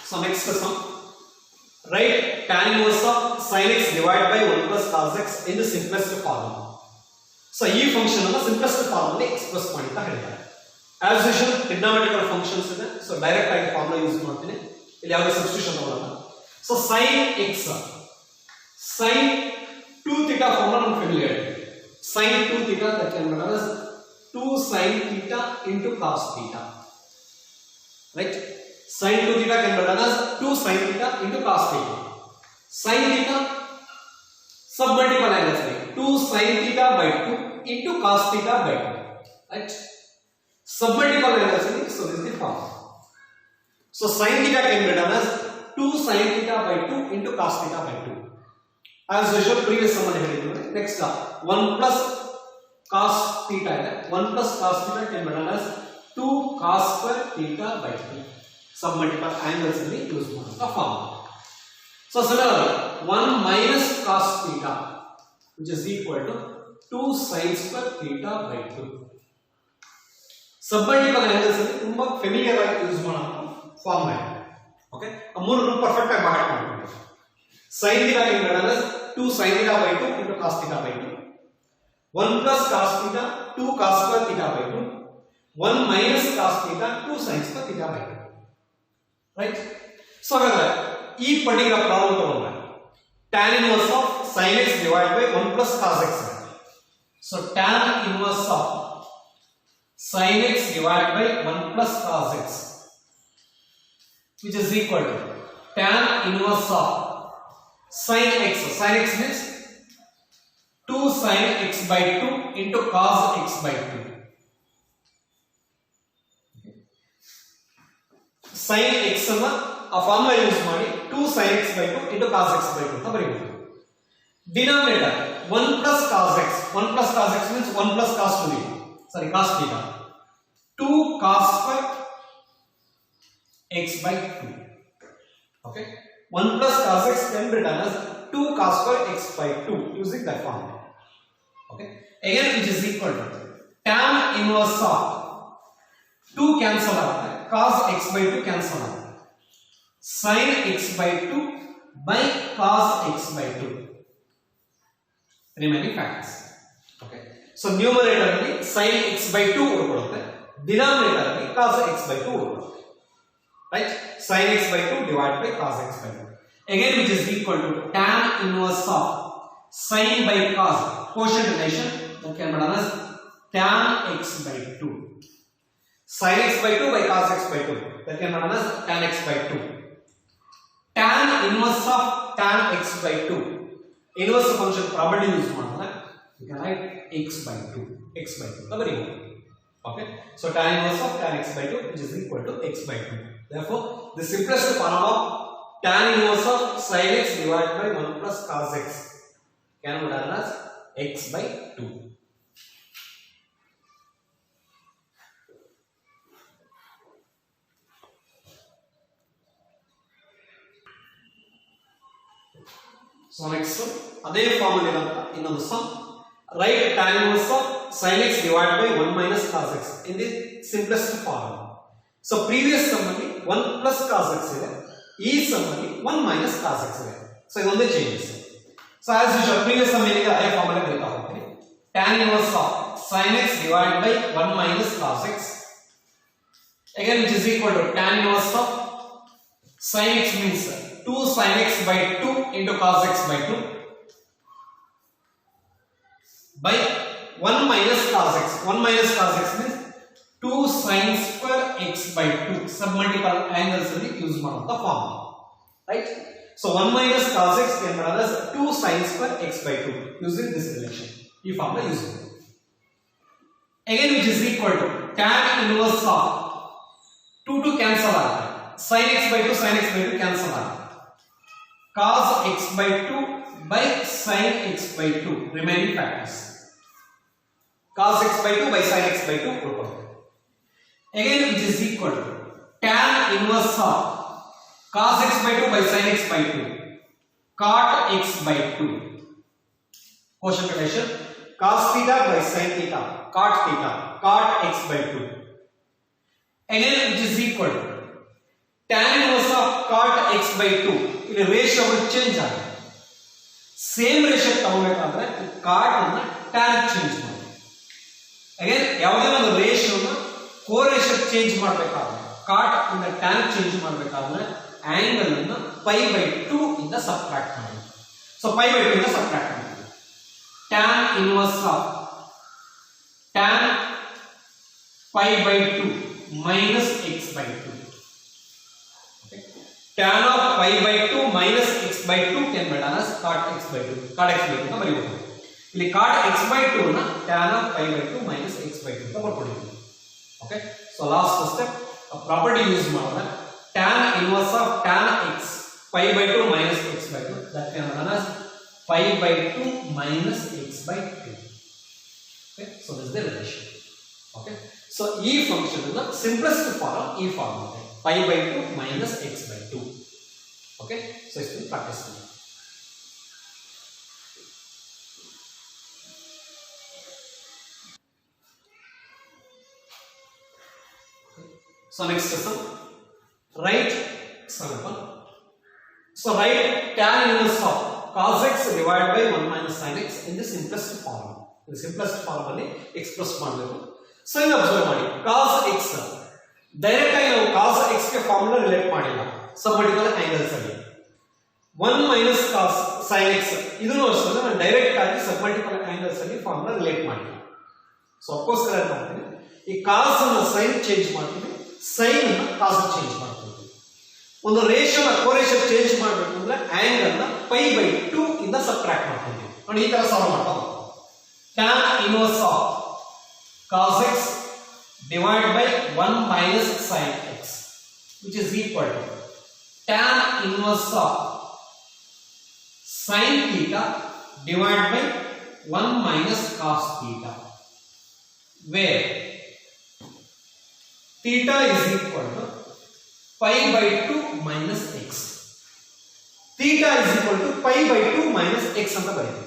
So next sum, write tan inverse of sin x divided by 1 plus cos x in the simplest form. So ಈ function ಅನ್ನು simplest form ಅಲ್ಲಿ express ಮಾಡಿ ಅಂತ ಹೇಳಿದ್ದಾರೆ. As usual trigonometrical functions ಇದೆ, so direct ಆಗಿ formula use ಮಾಡ್ತೀನಿ. ಇಲ್ಲಿ ಯಾವುದೇ ಸಬ್ಸ್ಟಿಟ್ಯೂಷನ್ ತಗೊಳ್ಳಲ್ಲ. So sin x sin 2 theta formula ನಮಗೆ ಫೆಮಿಲಿಯರ್ ಇದೆ. sin 2 theta that can be written as 2 sin theta into cos theta. Right? Sin 2 theta can be written as 2 sin theta into cos theta. Sin theta sub multiple angles like 2 sin theta by 2 into cos theta by 2. Right? Sub multiple angles like, so this is the form. So sin theta can be written as 2 sin theta by 2 into cos theta by 2. As usual previous sum ಅಲ್ಲಿ ಹೇಳಿದ್ವಿ. Next 1 plus cos theta ಇದೆ. 1 plus cos theta can be written as 2 cos square theta by 2. Sub multiple angles ಅಲ್ಲಿ use ಮಾಡುವ form. So similarly 1 minus cos theta which is equal to 2 sin square theta by 2. Sub multiple angles ಅಲ್ಲಿ ತುಂಬಾ familiar ಆಗಿ use ಮಾಡುವ form ಇದೆ. Okay, ಮೂರನ್ನು perfect ಆಗಿ ಮಾಡಿ ಮಾಡ್ಕೊಳ್ಳಿ. sin theta can be written as 2 sin theta by 2 into cos theta by 2. 1 plus cos theta 2 cos square theta by 2. 1 minus cos theta 2 sin square theta by 2. Right? So ಹಾಗಾದ್ರೆ ಈ particular problem ತಗೊಂಡ್ರೆ tan inverse of sin x divided by 1 plus cos x. So tan inverse of sin x divided by 1 plus cos x which is equal to tan inverse of sin x. Sin x means 2 sin x by 2 into cos x by 2. Sin x ಅನ್ನು ಆ formula use ಮಾಡಿ 2 sin x by 2 into cos x by 2 ಅಂತ ಬರೆಯಬಹುದು. Denominator 1 plus cos x. 1 plus cos x means 1 plus cos 2 sorry cos theta. 2 cos square x by 2. Okay, 1 plus cos x can be written as 2 cos square x by 2 using that formula. Okay, again which is equal to tan inverse of 2 cancel out, cos x by 2 cancel out, sin x by 2 by cos x by 2 remaining factors. Okay, so numerator ಅಲ್ಲಿ sin x by 2 ಉಳ್ಕೊಳ್ಳುತ್ತೆ, denominator ಅಲ್ಲಿ cos x by 2 ಉಳ್ಕೊಳ್ಳುತ್ತೆ. Right? Sin x by 2 divided by cos x by 2. Again which is equal to tan inverse of sin by cos, quotient relation that can be done as tan x by 2. Sin x by 2 by cos x by 2 that can be done as tan x by 2. Tan inverse of tan x by 2. Inverse function property use ಮಾಡಿದ್ರೆ you can write x by 2. x by 2 ಅಂತ ಬರೆಯಬಹುದು. Okay, so tan inverse of tan x by 2 which is equal to x by 2. Therefore the simplest form of tan inverse of sin x divided by 1 plus cos x can be written as x by 2. So next ಅದೇ form ಅಲ್ಲಿ ಇರುವಂತ ಇನ್ನೊಂದು some, write tan inverse of sin x divided by 1 minus cos x in the simplest form. So previous sum ಅಲ್ಲಿ 1 plus cos x ಇದೆ, ಈ sum ಅಲ್ಲಿ 1 minus cos x ಇದೆ. So ಇದೊಂದೇ changes. So as usual previous sum ಏನಿದೆ ಅದೇ form ಅಲ್ಲಿ ಬರೀತಾ ಹೋಗ್ತೀನಿ. tan inverse of sin x divided by 1 minus cos x again which is equal to tan inverse of sin x means 2 sin x by 2 into cos x by 2 by 1 minus cos x. 1 minus cos x means 2 sin square x by 2. Sub multiple angles ಅಲ್ಲಿ use ಮಾಡುವಂತ form. Right? So 1 minus cos x can be written as 2 sin square x by 2 using this relation. ಈ formula use ಮಾಡಿ. Again which is equal to tan inverse of 2 cancel ಆಗುತ್ತೆ, sin x by 2 sin x by 2 cancel ಆಗುತ್ತೆ, cos x by 2 by sin x by 2 remaining factors. Cos x by 2 by sin x by 2 ಉಳ್ಕೊಳ್ಳುತ್ತೆ. Again which is equal to tan inverse of cos x by 2 by sin x by 2 cot x by 2. Quotient relation cos theta by sin theta cot x by 2. Again which is equal to tan inverse of cot x by 2 ಇಲ್ಲಿ ರೇಷಿಯೋಗಳು change ಆಗುತ್ತೆ. Same ratio ತಗೋಬೇಕಾದ್ರೆ cot ಅನ್ನು tan change ಮಾಡಿ. Again ಯಾವುದೇ ಒಂದು ರೇಷಿಯೋನ ಕೋರೇಷಿಯೋ change ಮಾಡಬೇಕಾದ್ರೆ cot ಇಂದ tan change ಮಾಡಬೇಕಾದ್ರೆ ಆಂಗಲ್ ಅನ್ನು pi by 2 ಇಂದ ಸಬ್ಟ್ರಾಕ್ಟ್ ಮಾಡಿ. ಸೊ pi by 2 ಇಂದ ಸಬ್ಟ್ರಾಕ್ಟ್ ಮಾಡಿ. tan inverse of tan pi by 2 minus x by 2. Okay. Tan of pi by 2 minus x by 2 can be done as cot x by 2. Cot x by 2 ಅಂತ ಬರೆಯಬಹುದು. ಇಲ್ಲಿ cot x by 2 ನ tan of pi by 2 minus x by 2 ಅಂತ ಬರ್ಕೊಳ್ಳಿ. Okay. So last step property use ಮಾಡಿದ್ರೆ tan inverse of tan x pi by 2 minus x by 2 that can be done as pi by 2 minus x by 2. Okay. So this is the relation. Okay. So ಈ function ನ simplest form ಈ form ಇದೆ pi by 2 minus x by 2. Okay. So इसको practice करें. So next sum. Write example. So write tan inverse of cos x divided by 1 minus sin x in the simplest form. The simplest form ಅಲ್ಲಿ express ಮಾಡಬೇಕು. So ಇಲ್ಲಿ observe ಮಾಡಿ cos x direct ಆಗಿ ನಾವು cos x ಗೆ formula relate ಮಾಡಿಲ್ಲ ಸಬ್ಮಲ್ಟಿಪಲ್ angles ಅಲ್ಲಿ 1 minus cos sin x ಇದನ್ನು ಅಷ್ಟೇ ನಾನು ಡೈರೆಕ್ಟ್ ಆಗಿ ಸಬ್ಮಲ್ಟಿಪಲ್ ಆಂಗಲ್ಸ್ ಅಲ್ಲಿ ಫಾರ್ಮುಲಾ ರಿಲೇಟ್ ಮಾಡಿಲ್ಲ. ಸೊ ಅದಕ್ಕೋಸ್ಕರ ಏನು ಮಾಡ್ತೀನಿ ಈ cos ಅನ್ನು sin ಚೇಂಜ್ ಮಾಡ್ತೀನಿ sin ಅನ್ನು cos ಚೇಂಜ್ ಮಾಡ್ತೀನಿ. ಒಂದು ರೇಷಿಯೋನ ಕೋರೇಷಿಯೋ ಚೇಂಜ್ ಮಾಡಬೇಕು ಅಂದ್ರೆ ಆಂಗಲ್ ನ pi by 2 ಇಂದ ಸಬ್ಟ್ರಾಕ್ಟ್ ಮಾಡ್ತೀನಿ. ನೋಡಿ ಈ ತರ ಸಾಲ್ವ್ ಮಾಡ್ತಾ ಹೋಗ್ತೀನಿ. tan inverse of cos x divided by 1 minus sin x which is equal to tan inverse of sin theta divided by 1 minus cos theta where theta is equal to pi by 2 minus x. Theta is equal to pi by 2 minus x ಅಂತ ಬರೆಯುತ್ತೆ.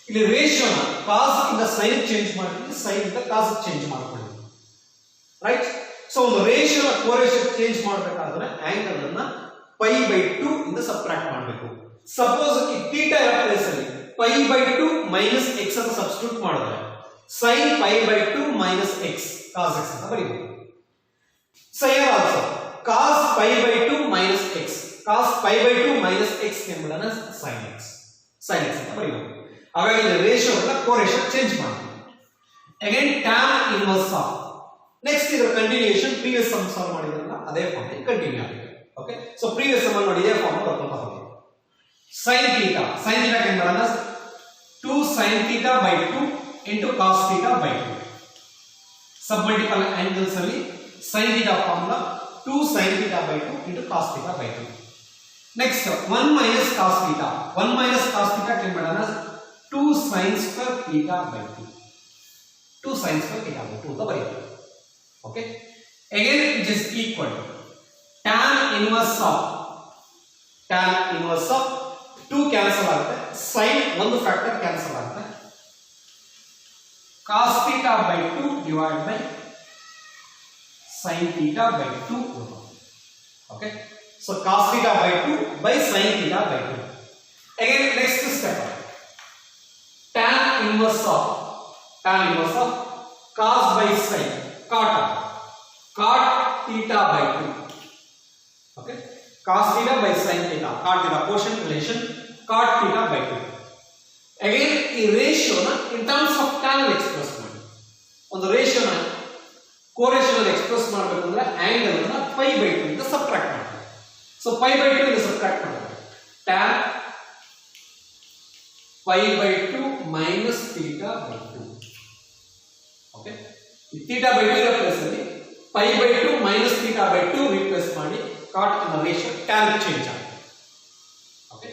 ಇಲ್ಲಿ ರೇಷಿಯೋನ cos ಇಂದ sin change ಮಾಡ್ತೀವಿ sin ಇಂದ cos change ಮಾಡ್ಕೊಳ್ಳಿ. Right. So ಒಂದು ರೇಷಿಯೋನ ಕೋರೇಷಿಯೋ change ಮಾಡಬೇಕಾದ್ರೆ angle ಅನ್ನ pi by 2 ಇಂದ ಸಬ್ಟ್ರಾಕ್ಟ್ ಮಾಡಬೇಕು. ಸಪೋಸ್ ಈ ಥೀಟಾ ಇರೋ ಪ್ಲೇಸ್ ಅಲ್ಲಿ pi by 2 minus x ಅಂತ ಸಬ್ಸ್ಟಿಟ್ಯೂಟ್ ಮಾಡಿದ್ರೆ sin pi by 2 minus x cos x ಅಂತ ಬರೆಯಬಹುದು. So here also cos pi by 2 minus x cos pi by 2 minus x can be done as sin x ಅಂತ ಬರೆಯಬಹುದು. ಹಾಗಾಗಿ ಈ ratio ಅನ್ನ ಕೋರೇಷಿಯೋ change ಮಾಡಿ. Again tan inverse of next ಇದರ continuation previous some solve ಮಾಡಿದ್ರಲ್ಲ ಅದೇ ಫಾರ್ಮ್ ಅಲ್ಲಿ ಕಂಟಿನ್ಯೂ ಆಗುತ್ತೆ. ಓಕೆ. ಸೊ ಪ್ರೀವಿಯಸ್ ಸಮ್ ನೋಡಿ ಇದೇ ಫಾರ್ಮ್ ಬರ್ಕೊಂತ ಹೋಗಿ sin theta can be done as 2 sin theta by 2 into cos theta by 2. ಸಬ್ಮಲ್ಟಿಪಲ್ angles ಅಲ್ಲಿ sin theta formula 2 sin theta by 2 into cos theta by 2. Next 1 minus cos theta can be done as 2 sin square theta by 2. 2 sin square theta by 2 ಅಂತ ಬರೆಯುತ್ತೆ. Okay. Again it is equal to tan inverse of 2 cancel ಆಗುತ್ತೆ sin ಒಂದು factor cancel ಆಗುತ್ತೆ cos theta by 2 divided by sin theta by 2. Okay. So cos theta by 2 by sin theta by 2. Again next step tan inverse of cos by sin cot theta by 2. Okay. Cos theta by sin theta cot theta quotient relation cot theta by 2. Again ಈ ರೇಷಿಯೋನ in terms of tan express ಮಾಡಿ. ಒಂದು ರೇಷಿಯೋನ ಕೋರೇಷಿಯೋ express ಮಾಡಬೇಕು ಅಂದ್ರೆ angle ಅನ್ನು pi by 2 ಇಂದ subtract ಮಾಡಿ. So pi by 2 ಇಂದ subtract ಮಾಡಿದ್ರೆ tan pi by 2 minus theta by 2. Okay. ಈ theta by 2 ಇರೋ ಪ್ಲೇಸ್ ಅಲ್ಲಿ pi by 2 minus theta by 2 replace ಮಾಡಿ cot ನ ರೇಷಿಯೋ tan ಚೇಂಜ್ ಆಗುತ್ತೆ. Okay.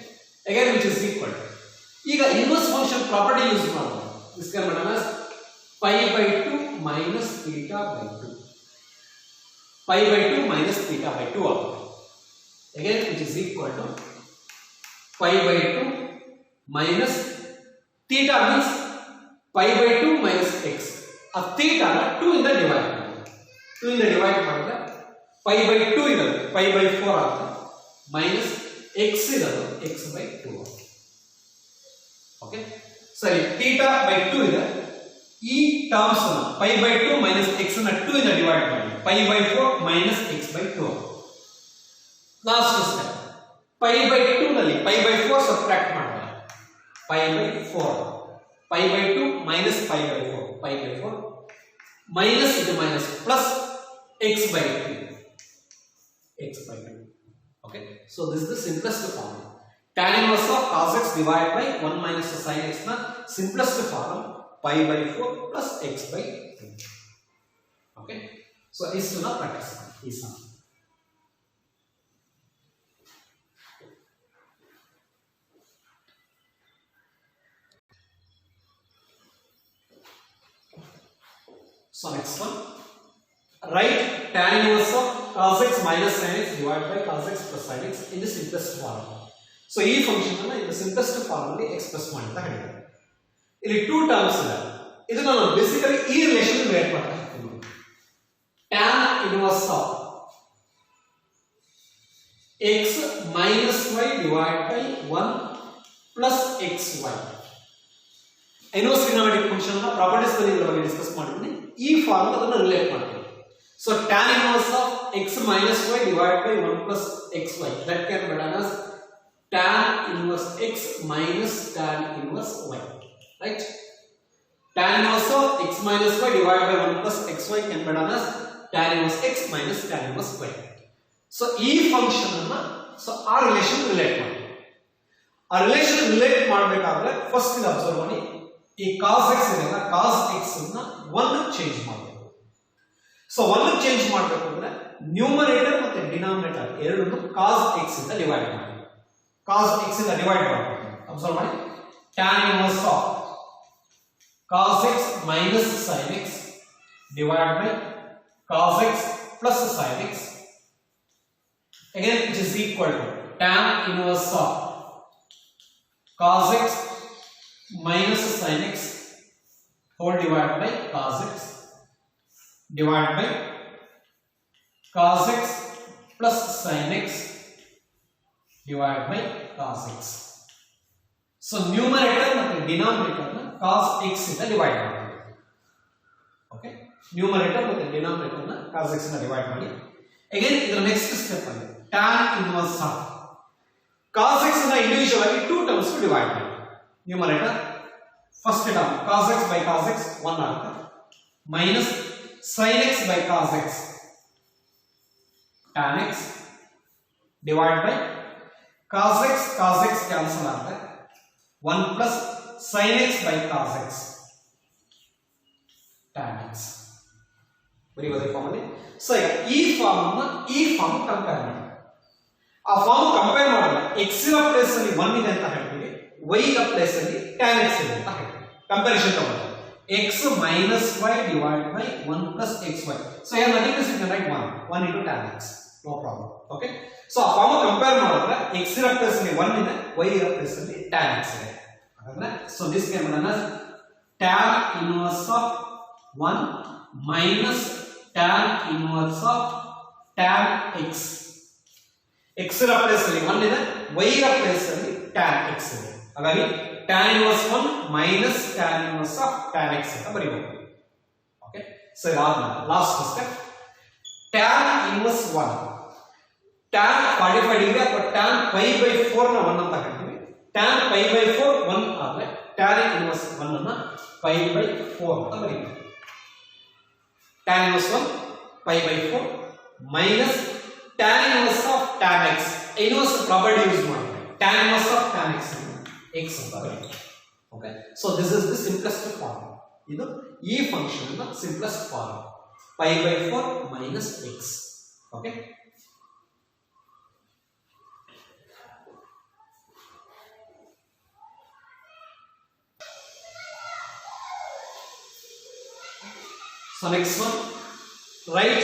Again which is equal to ಈಗ ಇನ್ವರ್ಸ್ ಫಂಕ್ಷನ್ ಪ್ರಾಪರ್ಟಿ ಯೂಸ್ ಮಾಡೋಣ. this can be done as pi by 2 minus theta by 2. pi by 2 minus theta by 2 ಆಗುತ್ತೆ. again which is equal to pi by 2 minus theta means pi by 2 minus x. ಆ theta ನ 2 ಇಂದ divide ಮಾಡಿ 2 ಇಂದ ಡಿವೈಡ್ ಮಾಡಿದ್ರೆ pi by 2 ಇರೋದು pi by 4 ಆಗುತ್ತೆ ಮೈನಸ್ x ಇರೋದು x by 2 ಓಕೆ ಸರಿ ಥೀಟಾ by 2 ಇದೆ ಈ ಟರ್ಮ್ಸ್ ಅನ್ನು pi by 2 ಮೈನಸ್ x ಅನ್ನು 2 ಇಂದ ಡಿವೈಡ್ ಮಾಡಿ pi by 4 minus x by 2 last step pi by 2 ನಲ್ಲಿ pi by 4 ಸಬ್ಟ್ರಾಕ್ಟ್ ಮಾಡೋಣ pi by 4 pi by 2 minus pi by 4 pi by 4 minus into minus plus x by 2 x by 2 okay so this is the simplest form tan inverse of cos x divided by 1 minus sin x na simplest form pi by 4 plus x by 2 okay so is to the practice is now so next one write tan inverse of cos x minus sin x divided by cos x plus sin x in the simplest form. So ಈ function ಅನ್ನು in the simplest form ಅಲ್ಲಿ express ಮಾಡಿ ಅಂತ ಹೇಳಿದ್ದಾರೆ. ಇಲ್ಲಿ two terms ಇದೆ. ಇದನ್ನ ನಾನು ಬೇಸಿಕಲಿ ಈ ರಿಲೇಶನ್ ರಿಲೇಟ್ ಮಾಡ್ತಾ ಇದ್ದೀನಿ. tan inverse of x minus y divided by 1 plus xy. Inverse trigonometric function ನ ಪ್ರಾಪರ್ಟೀಸ್ ನಲ್ಲಿ ಇದರ ಬಗ್ಗೆ ಡಿಸ್ಕಸ್ ಮಾಡಿದ್ದೀನಿ. ಈ ಫಾರ್ಮ್ ಅದನ್ನು ರಿಲೇಟ್ ಮಾಡ್ತೀನಿ. So tan inverse of x minus y divided by 1 plus xy that can be written as tan inverse x minus tan inverse y, right? Tan inverse of x minus y divided by 1 plus xy can be written as tan inverse x minus tan inverse y. So ಈ function ಅನ್ನ so ಆ relation relate ಮಾಡಿ. ಆ relation relate ಮಾಡಬೇಕಾದ್ರೆ first ಇದು observe ಮಾಡಿ ಈ cos x ಇದೆಲ್ಲ cos x ಅನ್ನ 1 ಚೇಂಜ್ ಮಾಡಬೇಕು. ಸೊ 1 ಚೇಂಜ್ ಮಾಡಬೇಕು ಅಂದ್ರೆ ನ್ಯೂಮರೇಟರ್ ಮತ್ತೆ ಡಿನಾಮಿನೇಟರ್ ಎರಡನ್ನು cos x ಇಂದ ಡಿವೈಡ್ ಮಾಡಿ. cos x ಇಂದ ಡಿವೈಡ್ ಮಾಡಬೇಕು. ಅಬ್ಸರ್ವ್ ಮಾಡಿ tan inverse of cos x minus sin x divided by cos x plus sin x again which is equal to tan inverse of cos x minus sin x whole divided by cos x divided by cos x plus sin x divided by cos x. So numerator and denominator na cos x ಇಂದ divide ಮಾಡಿ. Okay numerator ಮತ್ತು denominator ನ cos x ಇಂದ divide ಮಾಡಿ. Again ಇದರ next step ಅಲ್ಲಿ tan inverse of cos x ನ individual ಆಗಿ ಟೂ ಟರ್ಮ್ಸ್ ಡಿವೈಡ್ ಮಾಡಿ. Numerator first term cos x by cos x 1 ಆಗುತ್ತೆ minus sin x by cos x tan x divided by cos x cancel ಆಗುತ್ತೆ 1 plus sin x by cos x tan x ಬರೀ form ಅಲ್ಲಿ. So ಈ form ಅನ್ನು ಈ form compare ಮಾಡಿ. ಆ form compare ಮಾಡಿದ್ರೆ x ನ ಪ್ಲೇಸ್ ಅಲ್ಲಿ 1 ಇದೆ ಅಂತ ಹೇಳ್ತೀವಿ, y ನ ಪ್ಲೇಸ್ ಅಲ್ಲಿ tan x ಇದೆ ಅಂತ ಹೇಳ್ತೀವಿ. ಕಂಪ್ಯಾರಿಸನ್ ತಗೊಂಡು x minus y divided by 1 plus xy. So here nothing is written, right? 1 into tan x, no problem. Okay. So ಆ ಫಾರ್ಮ್ ಕಂಪೇರ್ ಮಾಡಿದ್ರೆ x ನ ಪ್ಲೇಸ್ ಅಲ್ಲಿ 1 ಇದೆ, y ನ ಪ್ಲೇಸ್ ಅಲ್ಲಿ tan x ಇದೆ. ಹಾಗಾದ್ರೆ so this can be done as tan inverse of 1 minus tan inverse of tan x. x ನ ಪ್ಲೇಸ್ ಅಲ್ಲಿ 1 ಇದೆ, y ನ ಪ್ಲೇಸ್ ಅಲ್ಲಿ tan x ಇದೆ. ಹಾಗಾಗಿ tan inverse 1 minus tan inverse of tan x ಅಂತ ಬರೀಬಹುದು. ಓಕೆ ಸೊ ಇದಾದ್ಮೇಲೆ last step tan inverse 1 tan 45 degree ಅಥವಾ tan pi by 4 ನ 1 ಅಂತ ಹೇಳ್ತೀವಿ. tan pi by 4 1 ಆದ್ರೆ tan inverse 1 ಅನ್ನ pi by 4 ಅಂತ ಬರೀಬಹುದು. tan inverse 1 pi by 4 minus tan inverse of tan x. inverse property use ಮಾಡ್ತೀವಿ. tan inverse of tan x x ಅಂತ ಬರೀತೀವಿ. Okay, so this is the simplest form. ಇದು ಈ function ನ simplest form pi by 4 minus x. Okay, so next one write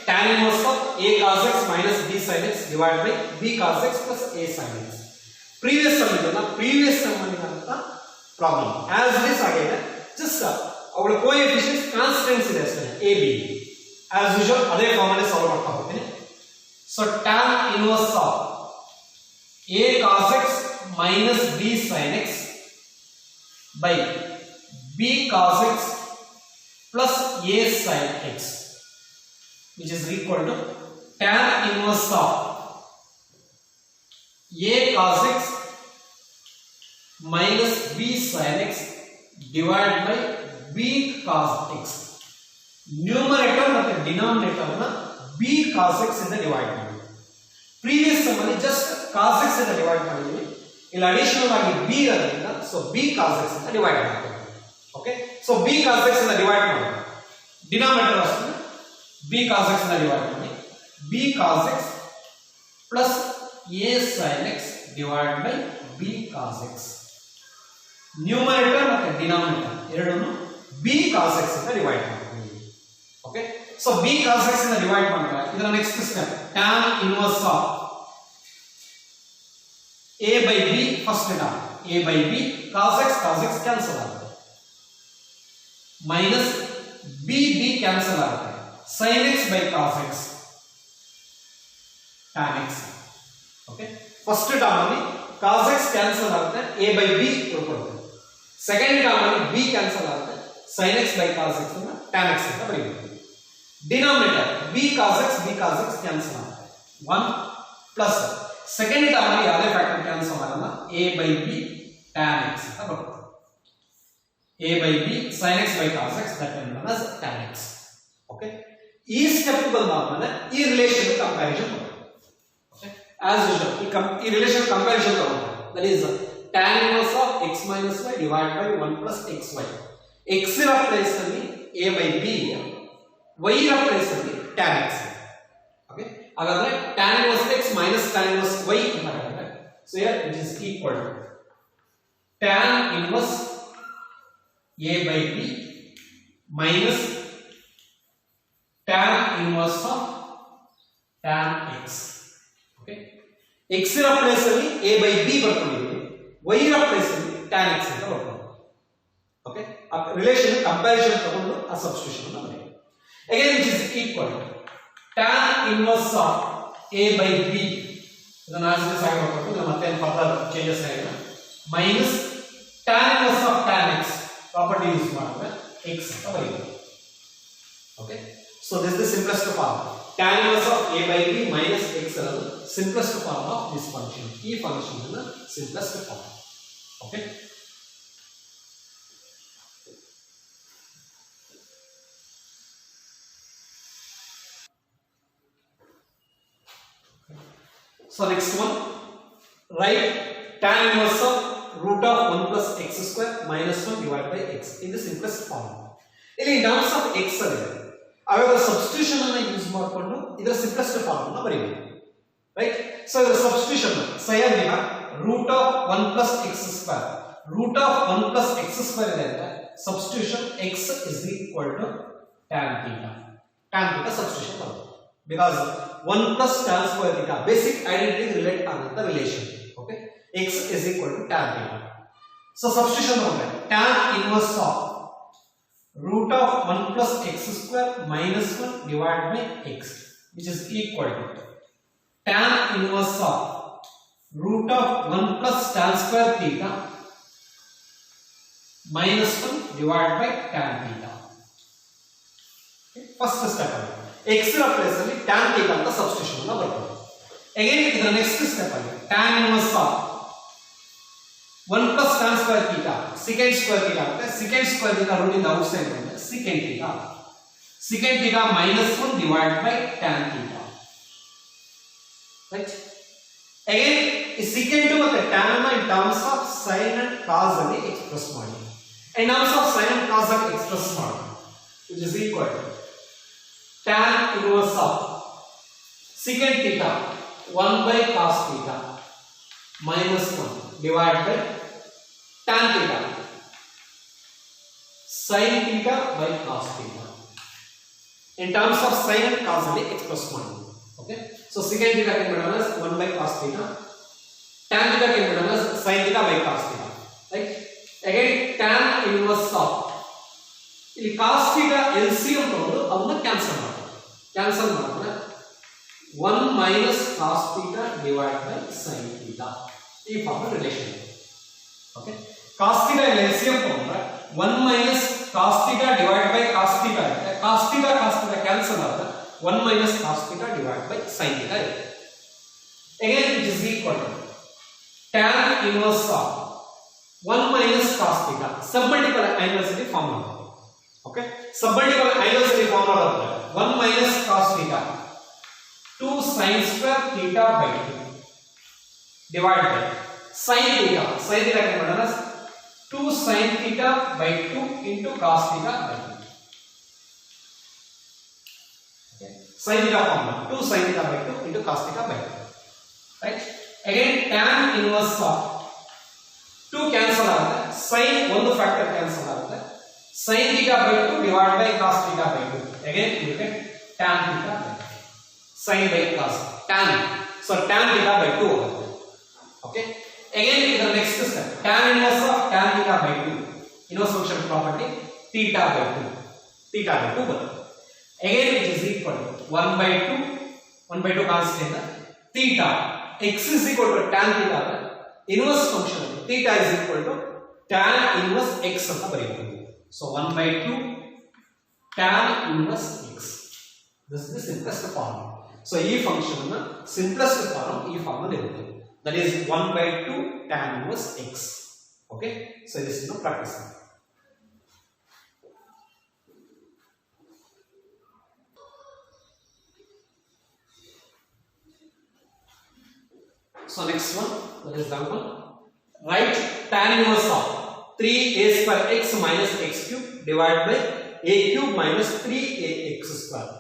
tan inverse of a cos x minus b sin x divided by b cos x plus a sin x. Previous ಸಂಬಂಧಿತ problem as it is ಆಗಿದೆ. Just ಅವಳ coefficients constants ಇದೆ ಅಷ್ಟೇ a b as usual ಅದೇ form ಅಲ್ಲಿ solve ಮಾಡ್ತಾ ಹೋಗ್ತೀನಿ. So tan inverse of a cos x minus b sin x by b cos x plus a sin x, which is equal to tan inverse of a cos x minus b sin x divided by b cos x. Numerator ಮತ್ತು denominator ನ b cos x ಇಂದ divide ಮಾಡಿ. Previous some ಅಲ್ಲಿ just cos x ಇಂದ divide ಮಾಡಿದ್ವಿ, ಇಲ್ಲಿ additional ಆಗಿ b ಇರೋದ್ರಿಂದ ಸೊ b cos x ಇಂದ ಡಿವೈಡ್ ಮಾಡ್ತೀವಿ. Okay, so b cos x ಇಂದ ಡಿವೈಡ್ ಮಾಡಿ, ಡಿನಾಮಿನೇಟರ್ ಅಷ್ಟೇ b cos x ಇಂದ ಡಿವೈಡ್ ಮಾಡಿ, b cos x plus a sin x divided by b cos x. Numerator ಮತ್ತು ಡಿನಾಮಿನೇಟರ್ ಎರಡನ್ನು b cos x ಇಂದ ಡಿವೈಡ್ ಮಾಡ್ತೀವಿ. Okay, so b cos x ಇಂದ ಡಿವೈಡ್ ಮಾಡಿದ್ರೆ ಇದರ next step tan inverse of a by b, first term a by b cos x cancel ಆಗುತ್ತೆ, minus b cancel ಆಗುತ್ತೆ, sin x by cos x tan x. Okay, first term ಅಲ್ಲಿ cos x cancel ಆಗುತ್ತೆ, a by b ಉಳ್ಕೊಳ್ಳುತ್ತೆ. Second term ಅಲ್ಲಿ b cancel ಆಗುತ್ತೆ, sin x by cos x ಅನ್ನು tan x ಅಂತ ಬರೆಯಬಹುದು. Denominator b cos x cancel ಆಗುತ್ತೆ, 1 plus second term ಅಲ್ಲಿ ಯಾವುದೇ ಫ್ಯಾಕ್ಟರ್ ಕ್ಯಾನ್ಸಲ್ ಆಗಲ್ಲ, a by b tan x ಅಂತ ಬರುತ್ತೆ. a by b sin x by cos x that is known as tan x. Okay, ಈ step ಬಂದಾದ್ಮೇಲೆ ಈ relation comparison ಮಾಡೋಣ. ಓಕೆ, ಆಸ್ ಯೂಶುವಲ್ ಈ ರಿಲೇಶನ್ ಕಂಪ್ಯಾರಿಸನ್ ತಗೊಂಡು that is tan inverse of x minus y divided by 1 plus xy. x ಇರೋ place ಅಲ್ಲಿ a by b, y ಇರೋ place ಅಲ್ಲಿ tan x. ಓಕೆ, ಹಾಗಾದ್ರೆ tan inverse x minus tan inverse y ಅಂತ ಹೇಳಿದ್ರೆ so here it is equal to tan inverse a by b minus tan inverse of tan x. Okay, x ಇರೋ place ಅಲ್ಲಿ a by b ಬರ್ಕೊಂಡಿದ್ದೀವಿ, y ಇರೋ place ಅಲ್ಲಿ tan x ಅಂತ ಬರ್ಕೊಂಡು. Okay, ಆ relation comparison ತಗೊಂಡು ಆ ಸಬ್ಸ್ಟಿಟ್ಯೂಷನ್ ಅನ್ನು ಬರೆಯಿರಿ. Again it is equal to tan inverse of a by b, ಇದನ್ನ ಆನ್ಸರ್ ಆಗಿ ಮಾಡ್ಕೊಂಡು ಮತ್ತೆ ಫರ್ದರ್ ಚೇಂಜಸ್ ಆಗಿಲ್ಲ, minus tan inverse of tan x property use ಮಾಡಿದ್ರೆ x ಅಂತ ಬರೆಯಿರಿ. Okay, so this is the simplest form. tan inverse of a by b minus x ಅನ್ನೋದು simplest form of this function. ಈ function ಅನ್ನ simplest form. Okay, so next one, write tan inverse of root of 1 plus x square minus 1 divided by x in the simplest form. ಇಲ್ಲಿ in terms of x ಅಲ್ಲಿ ಆವಾಗ substitution ಅನ್ನು use ಮಾಡಿಕೊಂಡು ಇದರ simplest form ಅನ್ನು ಬರೆಯಬೇಕು. Right, so ಇದರ substitution ಸಯನಿನ root of 1 plus x square, root of 1 plus x square ಇದೆ ಅಂದ್ರೆ substitution x is equal to tan theta. tan theta substitution ಬರುತ್ತೆ because 1 plus tan square theta basic identity relate ಆಗುವಂತ relation. Okay, x is equal to tan theta. So substitution ಅಂದ್ರೆ tan inverse of root of 1 plus x square minus 1 divided by x, which is equal to tan inverse of root of 1 plus tan square theta minus 1 divided by tan theta. Okay, first step ಅಲ್ಲಿ x ರ place ಅಲ್ಲಿ tan theta ಅಂತ substitution ಅನ್ನು ಬರೆಯೋಣ. Again ಇದರ next step ಅಲ್ಲಿ tan inverse of 1 plus tan square theta secant square theta ಆಗುತ್ತೆ. secant square theta root ಇಂದ ಔಟ್ ಸೈಡ್ ಬಂದ್ರೆ secant theta minus 1 divided by tan theta. Right, again ಈ secant ಮತ್ತೆ tan ಅನ್ನು in terms of sin and cos ಅಲ್ಲಿ express ಮಾಡಿ. in terms of sin and cos ಅಲ್ಲಿ express ಮಾಡಿ, which is equal to tan inverse of secant theta 1 by cos theta minus 1 divided by tan theta sin theta by cos theta. in terms of sin and cos ಅಲ್ಲಿ express ಮಾಡಿ. Okay, so secant theta can be written as 1 by cos theta, tan theta can be written as sin theta by cos theta. Right, again tan inverse of ಇಲ್ಲಿ cos theta LCM ತಗೊಂಡು ಅದನ್ನ cancel ಮಾಡಿದ್ರೆ 1 minus cos theta divided by sin theta. ಈ form relation. Okay, cos theta LCM ತಗೊಂಡ್ರೆ 1 minus cos theta divided by cos theta ಇರುತ್ತೆ. cos theta cancel ಆದ್ರೆ 1 minus cos theta divided by sin theta ಇರುತ್ತೆ. Again it is equal to tan inverse of 1 minus cos theta. Submultiple angles in the formula. Okay, submultiple angles in the formula 1 minus cos theta 2 sin square theta by 2 divided by sin theta. Sin theta can be done 2 sin theta by 2 into cos theta by 2. Okay, sin theta formula 2 sin theta by 2 into cos theta by 2. Right? Again tan inverse of 2 cancel ಆಗುತ್ತೆ, sin ಒಂದು factor cancel ಆಗುತ್ತೆ, sin theta by 2 divided by cos theta by 2. Again you get tan theta by 2. Sin by cos tan, so tan theta by 2 ಆಗುತ್ತೆ. Okay, again the next step tan inverse of tan theta by 2, inverse function property theta by 2 ಬರುತ್ತೆ. Again it is equal to 1 by 2 constant theta x is equal to tan theta inverse function theta is equal to tan inverse x ಅಂತ ಬರೆಯಬಹುದು. So 1 by 2 tan inverse x. This is the simplest form. So ಈ function ನ simplest form ಈ form ಅಲ್ಲಿ ಇರುತ್ತೆ. That is 1 by 2 tan inverse x. Okay, so this is no practice. So next one, that is example. Write tan inverse of 3a square x minus x cube divided by a cube minus 3ax square.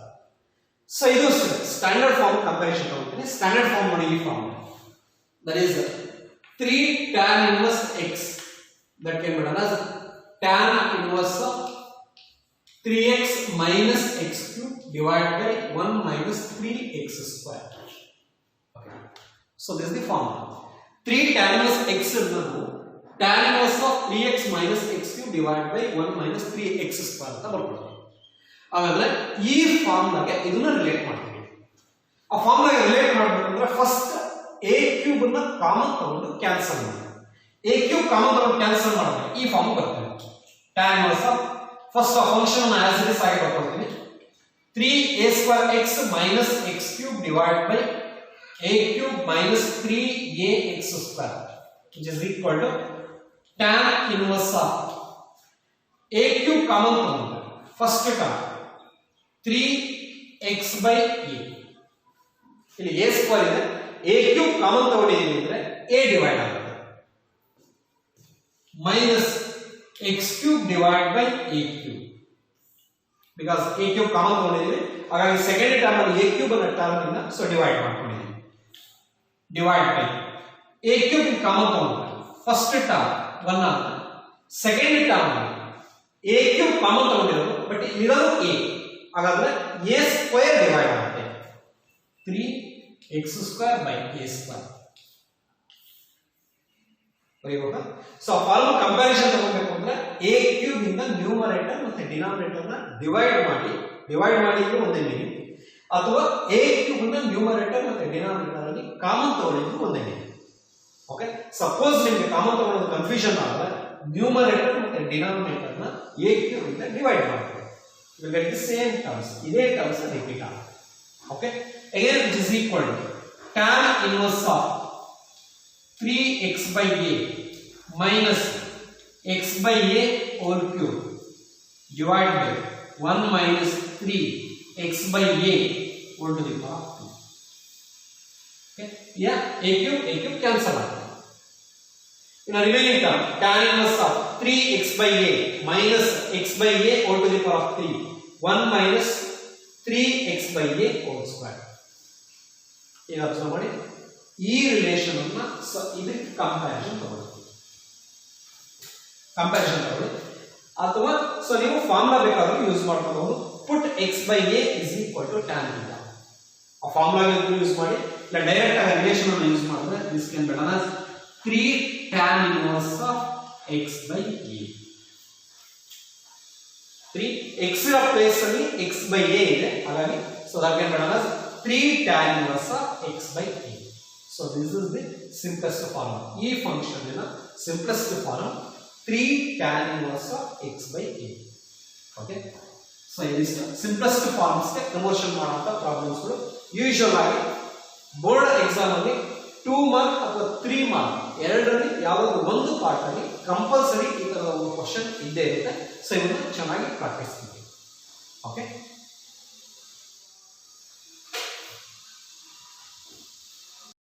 So ಇದು standard form comparison ತಗೊಳ್ತೀನಿ. Standard form ನೋಡಿ ಈ form. That is 3 tan inverse x, that can be done as tan inverse of 3x minus x cube divided by 1 minus 3x square. Okay, so this is the formula. 3 tan inverse x ಅನ್ನೋದು tan inverse of 3x minus x cube divided by 1 minus 3x square ಅಂತ ಬರ್ಕೊಳ್ಳೋದು. ಆಮೇಲೆ ಈ ಫಾರ್ಮುಲಾಗೆ ಇದನ್ನ relate ಮಾಡ್ತೀವಿ. ಆ ಫಾರ್ಮುಲಾಗೆ relate ಮಾಡಬೇಕಂದ್ರೆ first a cube ಅನ್ನು common ತಗೊಂಡು ಕ್ಯಾನ್ಸಲ್ ಮಾಡಿ. a ಕ್ಯೂಬ್ ಕಾಮನ್ ತಗೊಂಡು ಕ್ಯಾನ್ಸಲ್ ಮಾಡಿದ್ರೆ ಈ ಫಾರ್ಮ್ ಬರುತ್ತೆ. tan inverse of ಫಸ್ಟ್ ಆ ಫಂಕ್ಷನ್ ಅನ್ನು ಆಸ್ ಇಟ್ ಇಸ್ ಆಗಿ ಬರ್ಕೊಳ್ತೀನಿ. 3a square x minus x cube divided by a cube minus 3ax square, which is equal to tan inverse of a cube common ತಗೊಂಡ್ರೆ first ಟರ್ಮ್ 3x by a, ಇಲ್ಲಿ a square ಇದೆ, a cube common ತಗೊಂಡಿದ್ದೀವಿ ಅಂದ್ರೆ a divide ಆಗುತ್ತೆ, minus x cube divide by a cube, because a cube common ತಗೊಂಡಿದ್ದೀವಿ, ಹಾಗಾಗಿ second term ಅಲ್ಲಿ a ಕ್ಯೂಬ್ ಅನ್ನ ಟರ್ಮ್ ಇಂದ ಸೊ ಡಿವೈಡ್ ಮಾಡ್ಕೊಂಡಿದ್ದೀವಿ. Divide by a cube common ತಗೊಂಡ್ರೆ ಫಸ್ಟ್ ಟರ್ಮ್ 1 ಆಗುತ್ತೆ, second term a cube common ತಗೊಂಡಿರೋದು ಬಟ್ ಇರೋದು a, ಹಾಗಾದ್ರೆ a ಸ್ಕ್ವೇರ್ ಡಿವೈಡ್ ಆಗುತ್ತೆ 3x square by a square. ಬರೀಬೇಕಾ? ಸೊ ಫಾರ್ಮ್ ಕಂಪ್ಯಾರಿಸನ್ ತಗೋಬೇಕು ಅಂದ್ರೆ a ಕ್ಯೂಬ್ ಇಂದ ನ್ಯೂಮರೇಟರ್ ಮತ್ತೆ ಡಿನಾಮಿನೇಟರ್ ನ ಡಿವೈಡ್ ಮಾಡಿ ಇದು ಒಂದೇ ಮೀನಿಂಗ್, ಅಥವಾ a ಕ್ಯೂಬ್ ಇಂದ ನ್ಯೂಮರೇಟರ್ ಮತ್ತೆ ಡಿನಾಮಿನೇಟರ್ ಅಲ್ಲಿ ಕಾಮನ್ ತಗೊಳ್ಳಿದ್ದು ಒಂದೇ ಮೀನಿಂಗ್. ಓಕೆ, ಸಪೋಸ್ ನಿಮಗೆ ಕಾಮನ್ ತಗೊಳ್ಳೋದು ಕನ್ಫ್ಯೂಷನ್ ಆದ್ರೆ ನ್ಯೂಮರೇಟರ್ ಮತ್ತೆ ಡಿನಾಮಿನೇಟರ್ ನ a ಕ್ಯೂಬ್ ಇಂದ ಡಿವೈಡ್ ಮಾಡ್ತೀವಿ. You will get the same terms. ಇದೇ terms repeat ಆಗುತ್ತೆ. Okay, again it is equal to tan inverse of 3x by a minus x by a whole cube divided by 1 minus 3x by a whole to the power 2. Okay, yeah, a cube cancel ಆಗುತ್ತೆ. In a remaining term, tan inverse of 3x by a minus x by a whole to the power of 3, 1 minus 3x by a whole square. ಈಗ observe ಮಾಡಿ, ಈ relation ಅನ್ನ ಇದಕ್ಕೆ comparison ತಗೊಳ್ಳಿ, ಅಥವಾ so ನೀವು formula ಬೇಕಾದ್ರೂ ಯೂಸ್ ಮಾಡ್ಕೋಬಹುದು. ಪುಟ್ x by a is equal to tan theta. ಆ ಫಾರ್ಮುಲಾ ಯೂಸ್ ಮಾಡಿ, ಇಲ್ಲ ಡೈರೆಕ್ಟ್ ಆಗಿ ರಿಲೇಷನ್ ಅನ್ನು ಯೂಸ್ ಮಾಡಿದ್ರೆ this can be done as 3 tan inverse of x by a. 3 x ರ ಪ್ಲೇಸ್ ಅಲ್ಲಿ x by a ಇದೆ, ಹಾಗಾಗಿ so that can be done as 3 tan inverse x by a. So this is the simplest form. ಈ function ನ simplest form 3 tan inverse x by a. Okay. So ಇದಿಷ್ಟು simplest forms ಗೆ conversion ಮಾಡುವಂತ problems ಗಳು. Usual ಆಗಿ board exam ಅಲ್ಲಿ 2 mark ಅಥವಾ 3 mark ಎರಡರಲ್ಲಿ ಯಾವುದಾದ್ರು ಒಂದು ಪಾರ್ಟ್ ಅಲ್ಲಿ ಕಂಪಲ್ಸರಿ ಈ ತರದ ಒಂದು ಕ್ವಶನ್ ಇದ್ದೇ ಇರುತ್ತೆ. ಸೊ ಇದನ್ನು ಚೆನ್ನಾಗಿ ಪ್ರಾಕ್ಟೀಸ್ ಮಾಡಿ. ಓಕೆ.